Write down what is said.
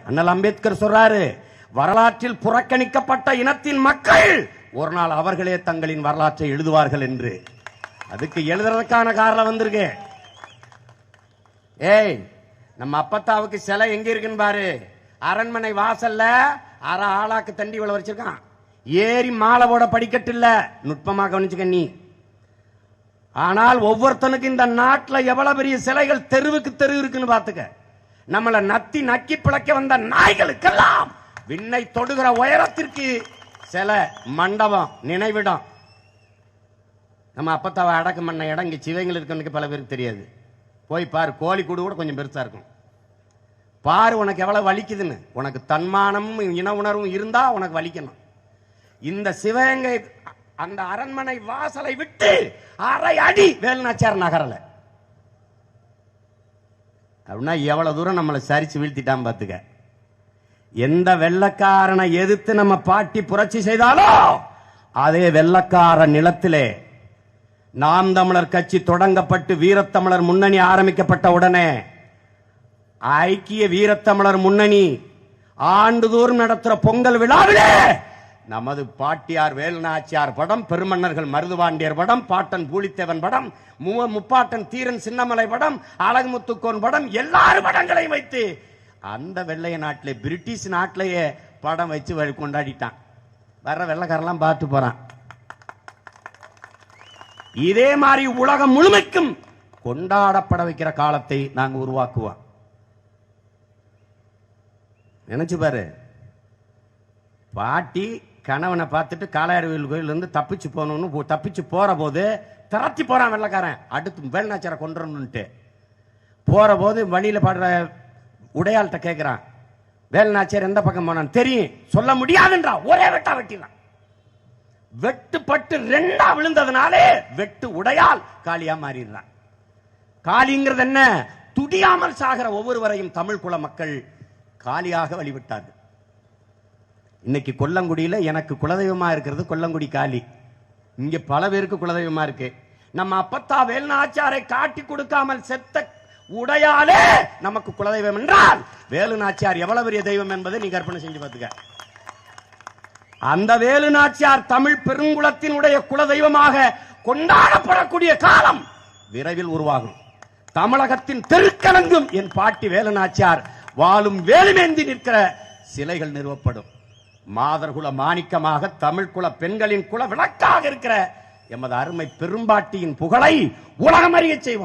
அண்ணல் அம்பேத்கர் சொல்றாரு, வரலாற்றில் புறக்கணிக்கப்பட்ட இனத்தின் மக்கள் ஒரு நாள் அவர்களே தங்களின் வரலாற்றை எழுதுவார்கள் என்று. அதுக்கு எழுதுறதுக்கான காரணம் வந்திருக்கு. ஏய், நம்ம அப்பத்தாவுக்கு சிலை எங்க இருக்குன்னு பாரு. அரண்மனை வாசல்ல அரை ஆளாக்கு தண்டி இவ்வளவு வச்சிருக்கான். ஏறி மாலை போட படிக்கட்டு இல்ல. நுட்பமாக கவனிச்சுக்க நீ. ஆனால் ஒவ்வொருத்தனுக்கு இந்த நாட்டில் எவ்வளவு பெரிய சிலைகள் தெருவுக்கு தெரு இருக்குன்னு பாத்துக்க. நம்மள நத்தி நக்கி பிழைக்க வந்த நாய்களுக்கெல்லாம் விண்ணை தொடுகிற உயரத்திற்கு சில மண்டபம், நினைவிடம். நம்ம அப்பத்தாவை அடக்கம் பண்ண இடம் இங்க சிவங்கள் இருக்கவனுக்கு பல பேருக்கு தெரியாது. போய் பாரு, கோழி கூடு கூட கொஞ்சம் பெருசா இருக்கும். பாரு உனக்கு எவ்வளவு வலிக்குதுன்னு. உனக்கு தன்மானமும் இன உணர்வும் இருந்தா உனக்கு வலிக்கணும். இந்த சிவகங்கை அந்த அரண்மனை வாசலை விட்டு அரை அடி வேலுநாச்சியார் நகரல அப்படின்னா எவ்வளவு தூரம் நம்மளை சரிச்சு வீழ்த்திட்டான் பாத்துக்க. எந்த வெள்ளக்காரனை எதிர்த்து நம்ம பாட்டி புரட்சி செய்தாலோ அதே வெள்ளக்கார நிலத்திலே நாம் தமிழர் கட்சி தொடங்கப்பட்டு வீரத்தமிழர் முன்னணி ஆரம்பிக்கப்பட்ட உடனே ஐக்கிய வீரத்தமிழர் முன்னணி ஆண்டுதோறும் நடத்துற பொங்கல் விழாவிலே நமது பாட்டியார் வேலுநாச்சியார் படம், பெருமன்னர்கள் மருதுபாண்டியர் படம், பாட்டன் பூலித்தேவன் படம், முப்பாட்டன் தீரன் சின்னமலை படம், அழகுமுத்துக்கோன் படம், எல்லாரும் படங்களையும் வைத்து அந்த வெள்ளைய நாட்டிலே, பிரிட்டிஷ் நாட்டிலேயே படம் வச்சு கொண்டாடிட்டான். வர்ற வெள்ளைக்காரெல்லாம் பார்த்து போறான். இதே மாதிரி உலகம் முழுமைக்கும் கொண்டாடப்பட வைக்கிற காலத்தை நாங்க உருவாக்குவோம். நினைச்சு பாரு, பாட்டி கணவனை பார்த்துட்டு காளையார்கோவில் கோயிலிருந்து தப்பிச்சு போகணும்னு தப்பிச்சு போற போது திரட்டி போறான் வெள்ளக்காரன். அடுத்து வேலுநாச்சியாரை கொன்றணும்னுட்டு போற போது வழியில பாடுற உடையாள்கிட்ட கேட்கிறான், வேலுநாச்சியார் எந்த பக்கம் போனான்னு. தெரியும், சொல்ல முடியாதுன்றா. ஒரே வெட்டா வெட்டினான். வெட்டுப்பட்டு ரெண்டா விழுந்ததுனாலே வெட்டு உடையால் காளியா மாறிடுறான். காளிங்கிறது என்ன? துடியாமல் சாகிற ஒவ்வொருவரையும் தமிழ் குல மக்கள் காளியாக வழிபட்டார்கள். இன்னைக்கு கொல்லங்குடியில எனக்கு குலதெய்வமா இருக்கிறது கொல்லங்குடி காளி. இங்க பல பேருக்கு குலதெய்வமா இருக்கு. நம்ம அப்பத்தா வேலுநாச்சியாரை காட்டி கொடுக்காமல் செத்த உடையாலே நமக்கு குலதெய்வம் என்றால் வேலுநாச்சியார் எவ்வளவு பெரிய தெய்வம் என்பதை நீ கற்பனை செஞ்சு பார்த்துக்க. அந்த வேலுநாச்சியார் தமிழ் பெருங்குலத்தினுடைய குலதெய்வமாக கொண்டாடப்படக்கூடிய காலம் விரைவில் உருவாகும். தமிழகத்தின் தெருக்கலங்கும் என் பாட்டி வேலுநாச்சியார் வாழும் வேலுமேந்தி நிற்கிற சிலைகள் நிறுவப்படும். மாதர்குல மாணிக்கமாக தமிழ் குல பெண்களின் குல விளக்காக இருக்கிற எமது அருமை பெரும்பாட்டியின் புகழை உலகம் அறிய செய்வோம்.